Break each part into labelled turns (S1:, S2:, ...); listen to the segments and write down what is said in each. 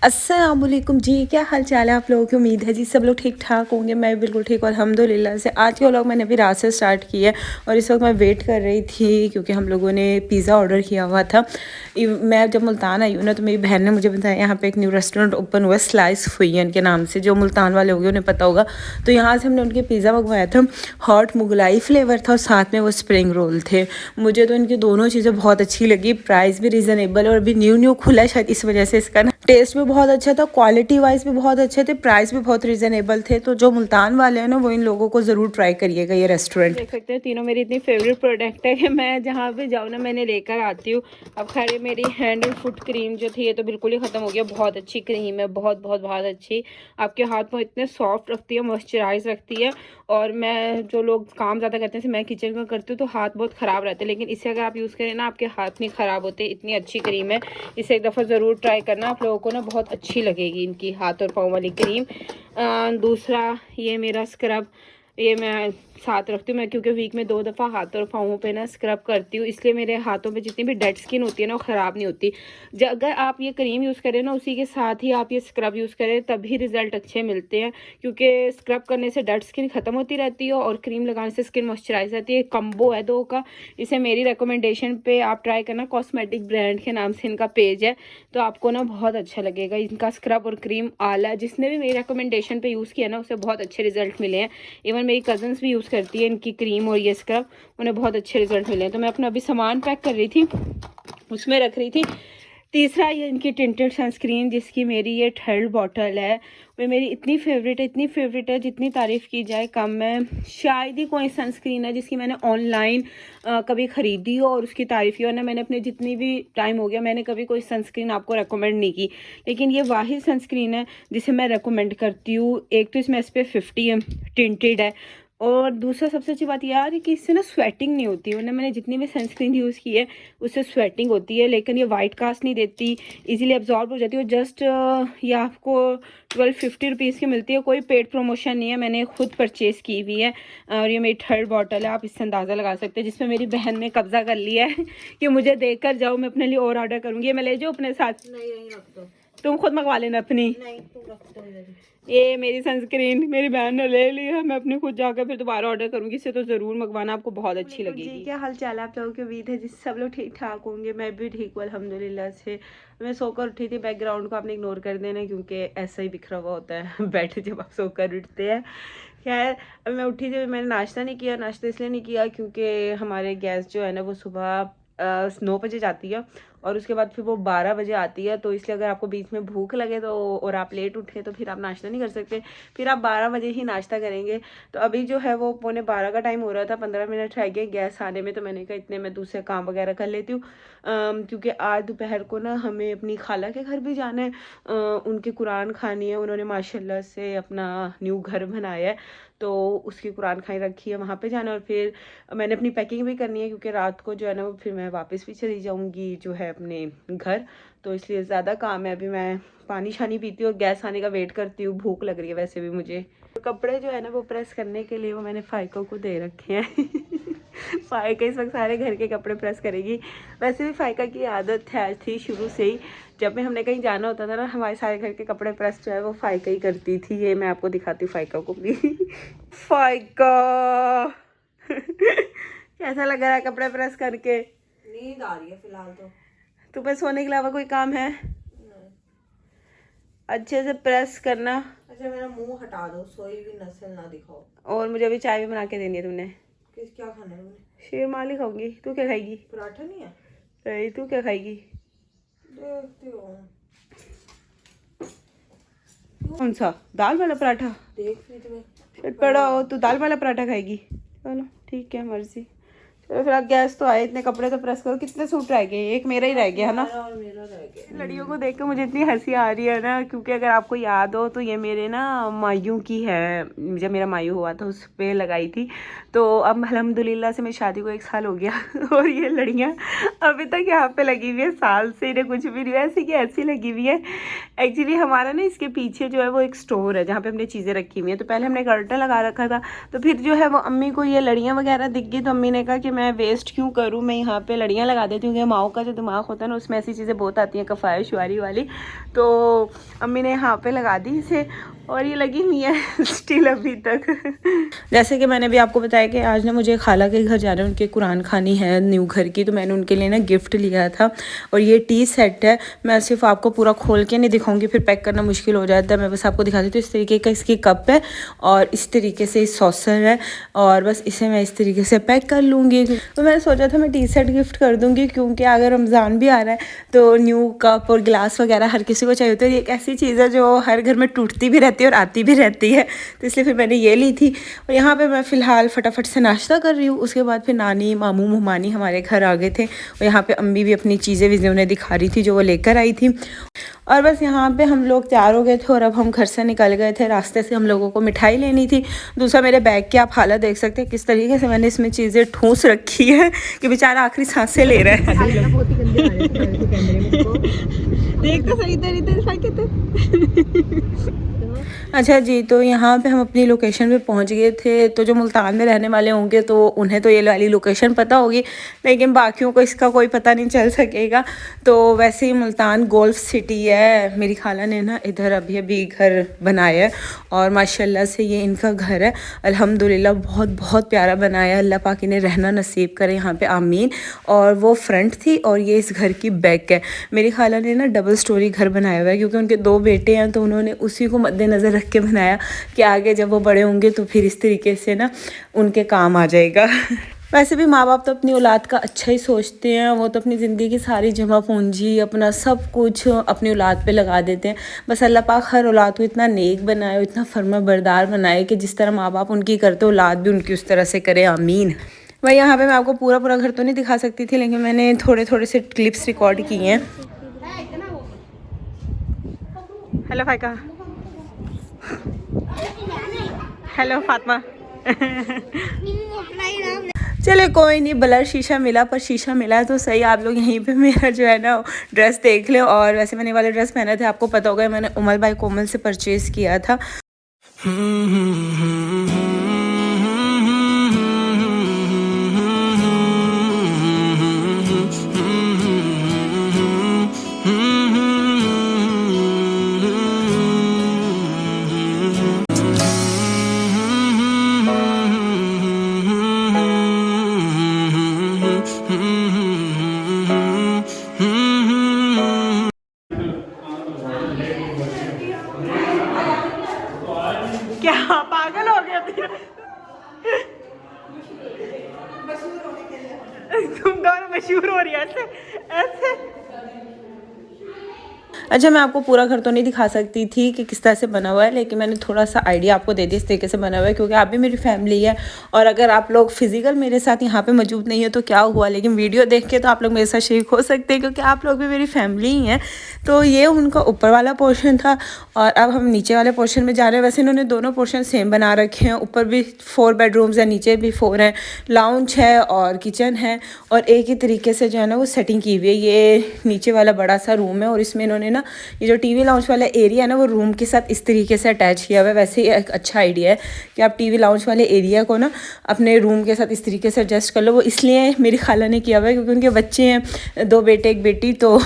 S1: अस्सलामुअलैकुम जी, क्या हाल चाल है आप लोगों की। उम्मीद है जी सब लोग ठीक ठाक होंगे। मैं बिल्कुल ठीक और अल्हम्दुलिल्लाह से। आज के व्लॉग मैंने अभी रात से स्टार्ट किया है और इस वक्त मैं वेट कर रही थी क्योंकि हम लोगों ने पिज़्ज़ा ऑर्डर किया हुआ था। मैं जब मुल्तान आई हूँ ना तो मेरी बहन ने मुझे बताया यहाँ पे एक न्यू रेस्टोरेंट ओपन हुआ है स्लाइस फुयन के नाम से, जो मुल्तान वाले होंगे उन्हें पता होगा। तो यहाँ से हमने उनके पिज़्ज़ा मंगवाया था। हॉट मुगलाई फ्लेवर था और साथ में वो स्प्रिंग रोल थे। मुझे तो इनकी दोनों चीज़ें बहुत अच्छी लगी। प्राइस भी रीज़नेबल और अभी न्यू न्यू खुला है शायद इस वजह से इसका ना टेस्ट भी बहुत अच्छा था, क्वालिटी वाइज भी बहुत अच्छे थे, प्राइस भी बहुत रीज़नेबल थे। तो जो मुल्तान वाले हैं ना वो इन लोगों को ज़रूर ट्राई करिएगा ये रेस्टोरेंट। देख सकते हैं तीनों मेरी इतनी फेवरेट प्रोडक्ट है कि मैं जहाँ पे जाऊँ ना मैंने लेकर आती हूँ। अब खैर मेरी हैंड एंड फुट क्रीम जो थी ये तो बिल्कुल ही ख़त्म हो गया। बहुत अच्छी क्रीम है, बहुत बहुत बहुत अच्छी। आपके हाथ को इतने सॉफ्ट रखती है, मॉइस्चराइज रखती है। और मैं जो लोग काम ज़्यादा करते हैं, मैं किचन में करती हूँ तो हाथ बहुत ख़राब रहते हैं, लेकिन इसे अगर आप यूज़ करें ना आपके हाथ नहीं ख़राब होते। इतनी अच्छी क्रीम है, इसे एक दफ़ा ज़रूर ट्राई करना। आप लोगों को ना बहुत अच्छी लगेगी इनकी हाथ और पाँव वाली क्रीम। दूसरा ये मेरा स्क्रब, ये मैं साथ रखती हूँ मैं, क्योंकि वीक में 2 दफ़ा हाथ और पाँवों पे ना स्क्रब करती हूँ, इसलिए मेरे हाथों पे जितनी भी डेड स्किन होती है ना वो ख़राब नहीं होती। अगर आप ये क्रीम यूज़ करें ना उसी के साथ ही आप ये स्क्रब यूज़ करें तभी रिज़ल्ट अच्छे मिलते हैं, क्योंकि स्क्रब करने से डेड स्किन ख़त्म होती रहती है और क्रीम लगाने से स्किन मॉइस्चराइज रहती है। कम्बो है दो का। इसे मेरी रिकमेंडेशन पे आप ट्राई करना। कॉस्मेटिक ब्रांड के नाम से इनका पेज है, तो आपको ना बहुत अच्छा लगेगा। इनका स्क्रब और क्रीम आला, जिसने भी मेरी रिकमेंडेशन पे यूज़ किया ना उसे बहुत अच्छे रिजल्ट मिले हैं। इवन मेरी कज़न्स भी यूज़ करती है इनकी क्रीम और ये स्क्रब, उन्हें बहुत अच्छे रिजल्ट मिले हैं। तो मैं अपना अभी सामान पैक कर रही थी, उसमें रख रही थी। तीसरा ये इनकी टिंटेड सनस्क्रीन, जिसकी मेरी ये 3rd बॉटल है। वो मेरी इतनी फेवरेट है, जितनी तारीफ़ की जाए कम है। शायद ही कोई सनस्क्रीन है जिसकी मैंने ऑनलाइन कभी ख़रीदी हो और उसकी तारीफ़ की हो। ना मैंने अपने जितनी भी टाइम हो गया मैंने कभी कोई सनस्क्रीन आपको रेकमेंड नहीं की, लेकिन ये वाहिद सनस्क्रीन है जिसे मैं रेकमेंड करती हूँ। एक तो इसमें SPF 50 है, टिंटेड है, और दूसरा सबसे अच्छी बात यार है कि इससे ना स्वेटिंग नहीं होती। वरना मैंने जितनी भी सनस्क्रीन यूज़ की है उससे स्वेटिंग होती है, लेकिन ये वाइट कास्ट नहीं देती, इजीली एब्जॉर्ब हो जाती है। और जस्ट ये आपको 1250 रुपीज़ की मिलती है। कोई पेड प्रमोशन नहीं है, मैंने खुद परचेज़ की हुई है। और ये मेरी 3rd बॉटल है, आप इससे अंदाज़ा लगा सकते हैं, जिसमें मेरी बहन ने कब्जा कर लिया है कि मुझे देकर जाओ, मैं अपने लिए और ऑर्डर करूँगी। ये मैं ले जाऊँ अपने साथ? नहीं रख दो, तुम खुद मंगवा लेना अपनी। नहीं तुम रख दो। ये मेरी सनस्क्रीन मेरी बहन ने ले ली है, मैं अपनी खुद जाकर फिर दोबारा ऑर्डर करूँगी। इसे तो ज़रूर मंगवाना, आपको बहुत अच्छी लगेगी। जी क्या हाल चाल है आप लोगों की। उम्मीद है जिस सब लोग ठीक ठाक होंगे। मैं भी ठीक हूँ अल्हम्दुलिल्लाह से। मैं सोकर उठी थी, बैकग्राउंड को आपने इग्नोर कर देना क्योंकि ऐसा ही बिखरा हुआ होता है बेड जब आप सोकर उठते हैं। खैर अब मैं उठी थी, मैंने नाश्ता नहीं किया। नाश्ता इसलिए नहीं किया क्योंकि हमारे गैस जो है ना वो सुबह 9 बजे जाती है और उसके बाद फिर वो 12 बजे आती है। तो इसलिए अगर आपको बीच में भूख लगे तो और आप लेट उठे तो फिर आप नाश्ता नहीं कर सकते, फिर आप 12 बजे ही नाश्ता करेंगे। तो अभी जो है वो 11:45 का टाइम हो रहा था, 15 मिनट रह गए गैस आने में। तो मैंने कहा इतने मैं दूसरे काम वगैरह कर लेती हूँ, क्योंकि आज दोपहर को ना हमें अपनी खाला के घर भी जाना है। उनकी कुरान खानी है, उन्होंने माशाल्लाह से अपना न्यू घर बनाया है तो उसकी कुरान खानी रखी है, वहाँ पे जाना। और फिर मैंने अपनी पैकिंग भी करनी है क्योंकि रात को जो है ना वो फिर मैं वापस भी चली जाऊँगी जो है अपने घर। तो इसलिए ज़्यादा काम है। अभी मैं पानी शानी पीती हूँ और गैस आने का वेट करती हूँ। भूख लग रही है वैसे भी मुझे। कपड़े जो है ना वो प्रेस करने के लिए वो मैंने फ़ाइका को दे रखे हैं फ़ाइका इस वक्त सारे घर के कपड़े प्रेस करेगी। वैसे भी फ़ाइका की आदत है थी शुरू से ही, जब भी हमने कहीं जाना होता था ना हमारे सारे घर के कपड़े प्रेस जो है वो फ़ाइका ही करती थी। ये मैं आपको दिखाती हूँ फ़ाइका को भी फ़ाइका कैसा लग रहा है कपड़े प्रेस करके?
S2: नींद आ रही है फिलहाल तो।
S1: तुम्हें सोने के अलावा कोई काम है? अच्छे से प्रेस करना।
S2: अच्छा मेरा मुंह हटा दो, सोई भी नस्ल ना दिखाओ।
S1: और मुझे अभी चाय भी बना के देनी है तुमने।
S2: क्या खाना है तुमने?
S1: शेर माली खाऊंगी। तू क्या खाएगी?
S2: पराठा नहीं है?
S1: अरे तू क्या खाएगी?
S2: देखती हूँ।
S1: कौन सा? दाल वाला पराठा?
S2: देख रही थी मैं।
S1: फिर पड़ा हो तू दाल वाला पराठा खाएगी? चलो ठीक है मर्जी। चलो फिर गैस तो आए, इतने कपड़े तो प्रेस करो। कितने सूट रह गए? एक मेरा ही रह गया है ना।
S2: और मेरा रह गया।
S1: लड़ियों को देख कर मुझे इतनी हंसी आ रही है ना, क्योंकि अगर आपको याद हो तो ये मेरे ना मायू की है। जब मेरा मायू हुआ था उस पर लगाई थी। तो अब अल्हम्दुलिल्लाह से मेरी शादी को 1 साल हो गया और ये लड़ियाँ अभी तक यहाँ पे लगी हुई है। साल से इन्हें कुछ भी नहीं, ऐसी की ऐसी लगी हुई है। एक्चुअली हमारा ना इसके पीछे जो है वो एक स्टोर है जहाँ पे हमने चीज़ें रखी हुई हैं। तो पहले हमने कर्टन लगा रखा था, तो फिर जो है वो अम्मी को ये लड़ियाँ वगैरह दिख गई, तो अम्मी ने कहा कि मैं वेस्ट क्यों करूँ, मैं यहाँ पे लड़ियाँ लगा देती हूँ। कि माओ का जो दिमाग होता है ना उसमें ऐसी चीज़ें बहुत आती हैं, कफ़ाया शुआरी वाली। तो अम्मी ने यहाँ पे लगा दी इसे और ये लगी हुई है स्टिल अभी तक। जैसे कि मैंने भी आपको बताया कि आज ना मुझे खाला के घर जाना है, उनके कुरान खानी है न्यू घर की, तो मैंने उनके लिए ना गिफ्ट लिया था। और ये टी सेट है, मैं सिर्फ आपको पूरा खोल के नहीं दिखाऊंगी, फिर पैक करना मुश्किल हो जाता है। मैं बस आपको दिखा देती हूँ। इस तरीके का इसकी कप है और इस तरीके से सॉसर है और बस इसे मैं इस तरीके से पैक कर लूँगी। तो मैंने सोचा था मैं टी सेट गिफ्ट कर दूँगी, क्योंकि अगर रमज़ान भी आ रहा है तो न्यू कप और गिलास वगैरह हर किसी को चाहिए होता है। ये एक ऐसी चीज़ है जो हर घर में टूटती भी रहती है और आती भी रहती है, तो इसलिए फिर मैंने ये ली थी। और यहाँ पे मैं फ़िलहाल फटाफट से नाश्ता कर रही हूँ। उसके बाद फिर नानी मामू मुमानी हमारे घर आ गए थे और यहाँ पे अम्मी भी अपनी चीज़ें वीज़ें उन्हें दिखा रही थी जो वो लेकर आई थी। और बस यहाँ पे हम लोग तैयार हो गए थे और अब हम घर से निकल गए थे। रास्ते से हम लोगों को मिठाई लेनी थी। दूसरा मेरे बैग की आप हालत देख सकते हैं किस तरीके से मैंने इसमें चीज़ें ठूस रखी है कि बेचारा आखिरी सांसें ले रहा है। देख तो सही अच्छा जी, तो यहाँ पे हम अपनी लोकेशन पे पहुँच गए थे। तो जो मुल्तान में रहने वाले होंगे तो उन्हें तो ये वाली लोकेशन पता होगी, लेकिन बाकियों को इसका कोई पता नहीं चल सकेगा। तो वैसे ही मुल्तान गोल्फ सिटी है। मेरी खाला ने ना इधर अभी अभी घर बनाया है और माशाल्लाह से ये इनका घर है। अल्हम्दुलिल्लाह बहुत बहुत प्यारा बनाया है। अल्लाह पाक इन्हें रहना नसीब करे यहाँ पे, आमीन। और वो फ्रंट थी और ये इस घर की बैक है। मेरी खाला ने ना डबल स्टोरी घर बनाया हुआ है, क्योंकि उनके 2 बेटे हैं, तो उन्होंने उसी को मद्देनज़र रख के बनाया कि आगे जब वो बड़े होंगे तो फिर इस तरीके से ना उनके काम आ जाएगा। वैसे भी माँ बाप तो अपनी औलाद का अच्छा ही सोचते हैं। वो तो अपनी ज़िंदगी की सारी जमा पूंजी अपना सब कुछ अपनी औलाद पे लगा देते हैं। बस अल्लाह पाक हर औलाद को इतना नेक बनाए, इतना फर्मा बरदार बनाए कि जिस तरह माँ बाप उनकी करते औलाद भी उनकी उस तरह से करे, आमीन। भाई यहाँ पे मैं आपको पूरा पूरा घर तो नहीं दिखा सकती थी, लेकिन मैंने थोड़े थोड़े से क्लिप्स रिकॉर्ड किए हैं। Hello Faika, hello Fatima. चले कोई नहीं, ब्लर शीशा मिला पर शीशा मिला तो सही। आप लोग यहीं पे मेरा जो है ना ड्रेस देख लो। और वैसे मैंने वाले ड्रेस पहने थे, आपको पता होगा, मैंने उमर भाई कोमल से परचेज़ किया था। क्या पागल हो गया तुम दोनों मशहूर हो रही है ऐसे ऐसे। अच्छा, मैं आपको पूरा घर तो नहीं दिखा सकती थी कि किस तरह से बना हुआ है, लेकिन मैंने थोड़ा सा आइडिया आपको दे दिया इस तरीके से बना हुआ है, क्योंकि आप भी मेरी फैमिली है। और अगर आप लोग फिजिकल मेरे साथ यहाँ पे मौजूद नहीं है तो क्या हुआ, लेकिन वीडियो देख के तो आप लोग मेरे साथ शरीक हो सकते हैं, क्योंकि आप लोग भी मेरी फैमिली ही हैं। तो ये उनका ऊपर वाला पोर्शन था और अब हम नीचे वाले पोर्शन में जा रहे हैं। वैसे इन्होंने दोनों पोर्शन सेम बना रखे हैं। ऊपर भी 4 बेडरूम्स हैं, नीचे भी 4 हैं। लाउंज है और किचन है और एक ही तरीके से जो है ना वो सेटिंग की हुई है। ये नीचे वाला बड़ा सा रूम है और इसमें इन्होंने ना ये जो टीवी लाउंज वाला एरिया है ना वो रूम के साथ इस तरीके से अटैच किया हुआ है। वैसे ही एक अच्छा आइडिया है कि आप टीवी लाउंज वाले एरिया को ना अपने रूम के साथ इस तरीके से एडजस्ट कर लो। वो इसलिए मेरी खाला ने किया हुआ है क्योंकि उनके बच्चे हैं, 2 बेटे 1 बेटी, तो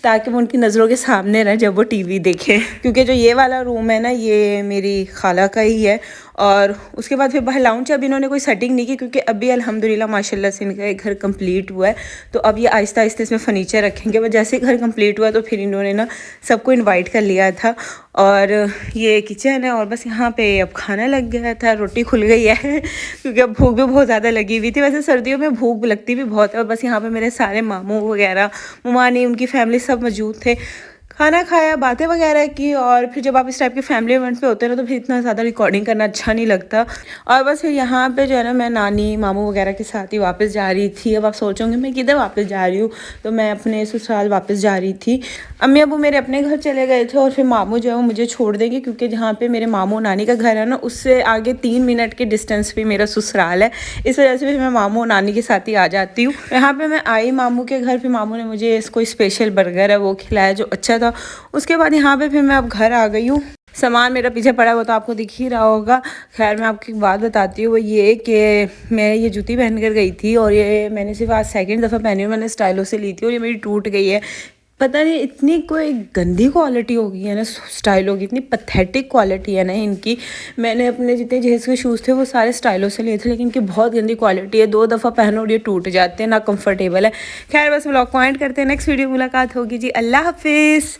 S1: ताकि वो उनकी नज़रों के सामने रहे जब वो टीवी देखे। क्योंकि जो ये वाला रूम है ना ये मेरी खाला का ही है। और उसके बाद फिर बाहर लाउंज अब इन्होंने कोई सेटिंग नहीं की, क्योंकि अभी अल्हम्दुलिल्लाह माशाल्लाह से इनका एक घर कंप्लीट हुआ है। तो अब ये आहिस्ता आहिस्ता इसमें फ़र्नीचर रखेंगे। वह जैसे घर कंप्लीट हुआ तो फिर इन्होंने ना सबको इनवाइट कर लिया था। और ये किचन है और बस यहाँ पे अब खाना लग गया था, रोटी खुल गई है क्योंकि अब भूख भी बहुत ज़्यादा लगी हुई थी। वैसे सर्दियों में भूख लगती भी बहुत है। और बस यहाँ पे मेरे सारे मामू वगैरह, मुमानी, उनकी फैमिली सब मौजूद थे। खाना खाया, बातें वगैरह की। और फिर जब आप इस टाइप के फैमिली इवेंट पे होते हैं ना तो फिर इतना ज़्यादा रिकॉर्डिंग करना अच्छा नहीं लगता। और बस फिर यहाँ पे जो है ना मैं नानी मामू वगैरह के साथ ही वापस जा रही थी। अब आप सोचोगे मैं किधर वापस जा रही हूँ, तो मैं अपने ससुराल वापस जा रही थी। अम्मी अबू मेरे अपने घर चले गए थे और फिर मामू जो है वो मुझे छोड़ देंगे, क्योंकि जहाँ पर मेरे मामू नानी का घर है ना उससे आगे 3 मिनट के डिस्टेंस पर मेरा ससुराल है। इस वजह से फिर मैं मामू नानी के साथ ही आ जाती हूँ। यहाँ पर मैं आई मामू के घर, फिर मामू ने मुझे कोई स्पेशल बर्गर है वो खिलाया जो अच्छा था। उसके बाद यहाँ पे फिर मैं अब घर आ गई हूँ। सामान मेरा पीछे पड़ा वो तो आपको दिख ही रहा होगा। खैर मैं आपको एक बात बताती हूँ, वो ये कि मैं ये जूती पहन कर गई थी और ये मैंने सिर्फ आज 2nd दफ़ा पहनी हूँ। मैंने स्टाइलों से ली थी और ये मेरी टूट गई है। पता नहीं इतनी कोई गंदी क्वालिटी होगी है ना, स्टाइल होगी, इतनी पथेटिक क्वालिटी है ना इनकी। मैंने अपने जितने जेस के शूज़ थे वो सारे स्टाइलों से लिए थे, लेकिन इनकी बहुत गंदी क्वालिटी है, 2 दफ़ा पहनो और ये टूट जाते हैं, ना कंफर्टेबल है। खैर बस व्लॉग को एंड करते हैं, नेक्स्ट वीडियो मुलाकात होगी जी, अल्लाह हाफिज़।